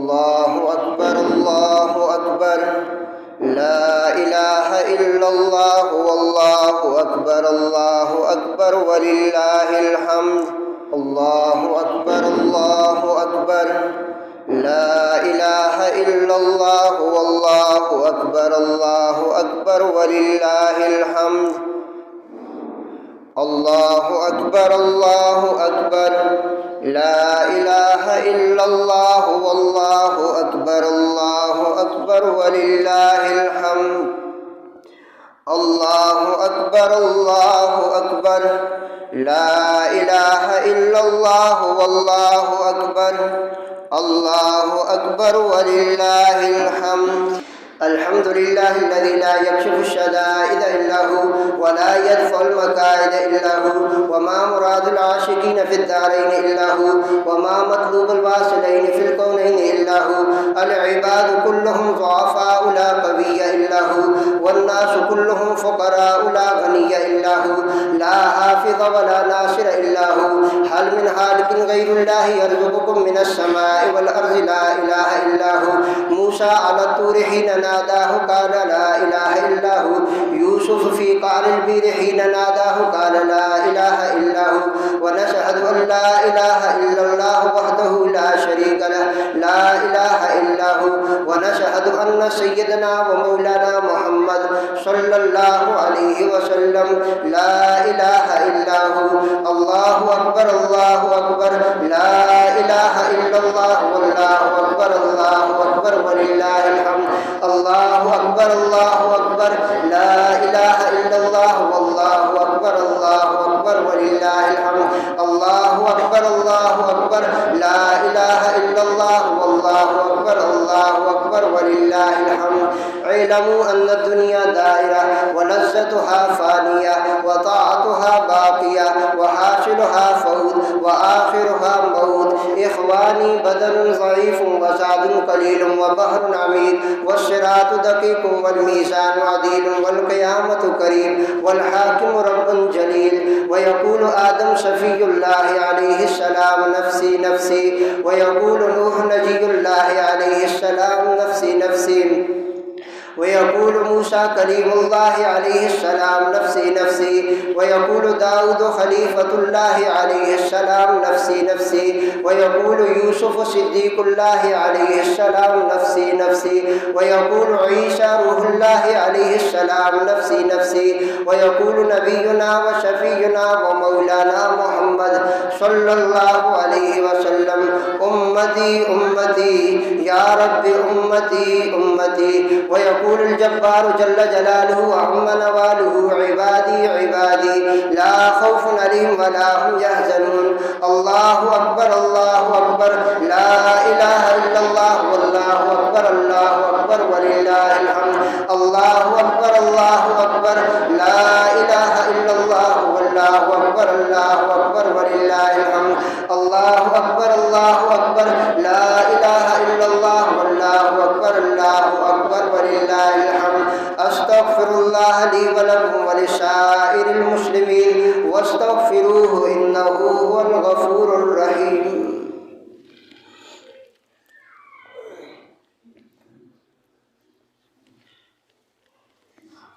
अल्लाहु अकबर ला इलाहा इल्लल्लाह अल्लाहु अकबर वलिल्लाहिल हम्द। अल्लाहु अकबर ला इलाहा इल्लल्लाह अल्लाहु अकबर वलिल्लाहिल हम्द। अल्लाहु अकबर ला इलाहा इल्लल्लाह अल्लाहु अकबर वलिल्लाहिल हम्द। अल्लाहु अकबर ला इलाहा इल्लल्लाह अल्लाहु अकबर वलिल्लाहिल हम्द। अल्हम्दुलिल्लाहिल्लज़ी ला यक्शिफु शदाइद इल्ला हु व ला यदफ़उ मकाइद इल्ला हु व मा मुरादुल आशिकीन फिद्दारैन इल्ला हु व मा मतलूबुल वासिलैन फिल कौनैन इल्ला हु। अल इबादु कुल्लुहुम ज़ुअफ़ाउ ला क़विय्य इल्ला हु वन नासु कुल्लुहुम फ़ुक़राउ ला गनिय्य इल्ला हु। ला हाफ़िज़ व ला नासिर इल्ला हु। हल मिन हालिकिन गैरुल्लाहि यर्ज़ुक़ुकुम मिनस समाइ वल अर्ज़ि ला इलाहा इल्ला हु। मूसा अला तूरि हीन नादाहु क़ाल ला इलाहा इल्ला हु। यूसुफ फ़ी क़ारिल बीरि हीन नादाहु क़ाल ला इलाहा इल्ला हु। व नशहदु अन ला इलाहा इल्लल्लाह वहदहु ला शरीक लह ला इलाहा इल्ला हु। व नशहदु अन्न सय्यदना व मौलाना मुहम्मद सल्लल्लाहु अलैहि वसल्लम ला इलाहा इल्ला हु। अल्लाहु अकबर ला इलाहा इल्लल्लाह वल्लाहु अकबर वलिल्लाहिल हम्द। अल्लाहु अकबर ला इलाहा इल्लल्लाह वल्लाहु अकबर वलिल्लाहिल हम्द। अल्लाहु अकबर ला इलाहा इल्लल्लाह वल्लाहु अकबर वलिल्लाहिल हम्द। इलमू अन्ना दुनिया दायरा व लज़्ज़तुहा फ़ानिया व ताअतुहा बाक़िया व हासिलुहा फ़ौत व आखिरुहा मौत। इख़वानी बदनुन ज़ईफ़ुन व ज़ादुन क़लीलुन व बहरुन अमीक़ व सिरातु दक़ीक़ुन वल मीज़ानु अदीलुन वल क़ियामतु क़रीब वल हाकिमु रब्बुन जलील। व यक़ूलु आदम शफ़ीउल्लाहि अलैहिस्सलाम नफ़्सी नफ़्सी व यक़ूलु नूह नजीयुल्लाहि अलैहिस्सलाम नफ़्सी नफ़्सी व यक़ूलु मूसा कलीमुल्लाहि अलैहिस्सलाम नफ़्सी नफ़्सी व यक़ूलु दाऊद खलीफ़तुल्लाहि अलैहिस्सलाम नफ़्सी नफ़्सी व यक़ूलु यूसुफ़ सिद्दीक़ुल्लाहि अलैहिस्सलाम नफ़्सी नफ़्सी व यक़ूलु ईसा रूहुल्लाहि अलैहिस्सलाम नफ़्सी नफ़्सी व यक़ूलु नबियुना व शफ़ीयुना व मौलाना मुहम्मद सल्लल्लाहु अलैहि वसल्लम उम्मती उम्मती या रब्बि उम्मती उम्मती। व यक़ूलुल जब्बारु जल्ल जलालुहु व अम्मा नवालुहु इबादी इबादी ला खौफुन अलैहिम व ला हुम यहज़नून। अल्लाहु अकबर ला इलाहा इल्लल्लाह वल्लाहु अकबर वलिल्लाहिल हम्द। अल्लाहु अकबर ला इलाहा इल्लल्लाह वल्लाहु अकबर वलिल्लाहिल हम्द। अल्लाहु अकबर ला इलाहा इल्लल्लाह वल्लाहु अकबर वलिल्लाहिल हम्द। अस्तग़फिरुल्लाह ली व लकुम व लिसाइरिल मुस्लिमीन वस्तग़फिरूहु इन्नहु हुवल गफूरुर रहीम।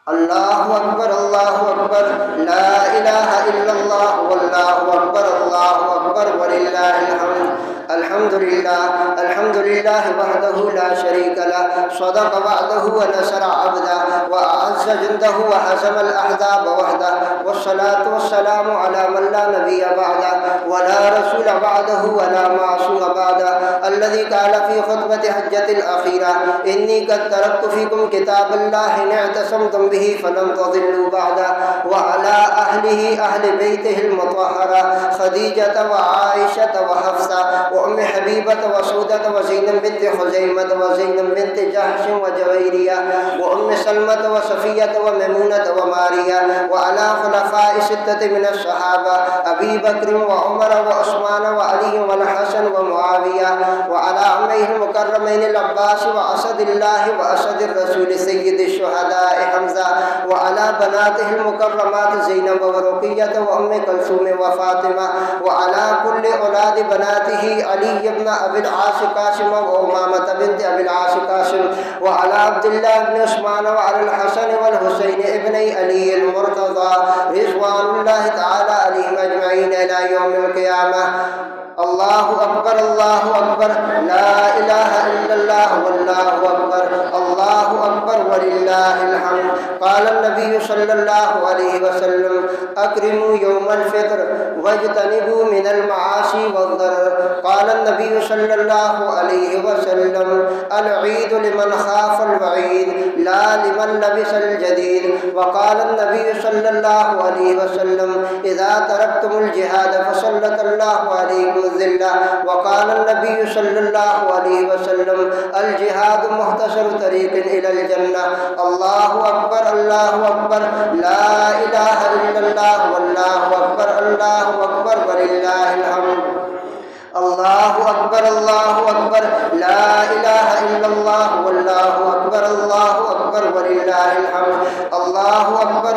अल्लाहु अकबर ला इलाहा इल्लल्लाह वल्लाहु अकबर वलिल्लाहिल हम्द। अल्हम्दुलिल्लाह वहदहु ला शरीक लह सदक़ वअदहु व नसर अब्दह व अअज़्ज़ जुंदहु व हज़मल अहज़ाब वहदह वस्सलातु वस्सलामु अला मन ला नबिय्य बअदह व ला रसूल बअदहु व ला मासूम बअदह अल्लज़ी क़ाल फ़ी ख़ुतबति हज्जतिल अख़ीरा इन्नी क़द तरक्तु फ़ीकुम किताबल्लाहि इन अअतसमतुम बिही फ़लन तज़िल्लू बअदह व अला अहलिही अहलि बैतिहिल मुतहहरा ख़दीजत व आइशत व हफ़्सा व उम्मे हबीबत व सऊदत व ज़ैनब बिन्त खुज़ैमत व ज़ैनब बिन्त जहश व जुवैरिया व उम्मे सलमत व सफ़ियत व मैमूनत व मारिया व अला खुलफ़ाए सित्तत मिनस सहाबा अबी बकर व उमर व उस्मान व अली व हसन व मुआविया व अला अम्मैहिल मुकर्रमैनिल अब्बास व असदिल्लाह व असदिर रसूल सय्यिदिश शुहदाए हमज़ा व अला बनातिहिल मुकर्रमात ज़ैनब व रुक़िय्यत व उम्मे कुलसूम व फ़ातिमा व अला कुल्लि औलाद बनातिही अली इब्न अबिल आस कासिम व उमामत कासिम व अला अब्दुल्लाह इब्न उस्मान व अल हसन वल हुसैन इब्न अली अल मुर्तज़ा रिज़वानुल्लाहि तआला अलैहिम अजमईन इला यौमिल क़ियामह। अल्लाहु अकबर ला इलाहा इल्लल्लाह वल्लाहु अकबर वलिल्लाहिल हम्द। क़ाल नबी सल्लल्लाहु अलैहि वसल्लम अकरिमू यौमल फित्र वज्तनिबू मिनल मआसी वद्दरर। क़ाल नबी सल्लल्लाहु अलैहि वसल्लम अल ईद लिमन खाफल वईद ला लिमन लबिसल जदीद। वक़ाल नबी सल्लल्लाहु अलैहि वसल्लम इज़ा तरक्तुमुल जिहाद फसल्लतल्लाहु अलैकुम ज़िल्ला। वक़ाल नबी सल्लल्लाहु अलैहि वसल्लम अल जिहाद मुख्तसर तरीक़िन इलल जन्नह। अल्लाहु अकबर ला इलाहा इल्लल्लाह वल्लाहु अकबर वलिल्लाहिल हम्द। अल्लाहु अकबर ला इलाहा इल्लल्लाह वल्लाहु अकबर वलिल्लाहिल हम्द। अल्लाहु अकबर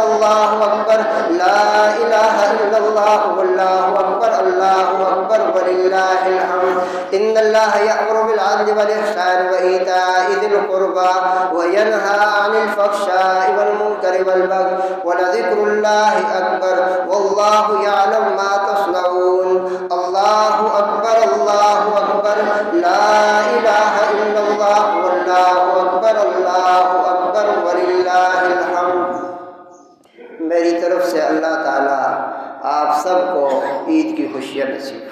ला इलाहा इल्लल्लाह वल्लाहु अकबर वलिल्लाहिल हम्द। इन्नल्लाह यअमुरु बिल अदलि वल इहसान व ईताइ ज़िल क़ुर्बा व यनहा अनिल फ़हशाइ वल मुनकरि वल बग़य व लज़िक्रुल्लाहि अकबर वल्लाहु यअलमु मा तस्नऊन। अल्लाहु अकबर ला इलाहा इल्लल्लाह वल्लाहु अकबर वलिल्लाहिल हम्द। मेरी तरफ से अल्लाह ताला आप सबको ईद की खुशियाँ नसीब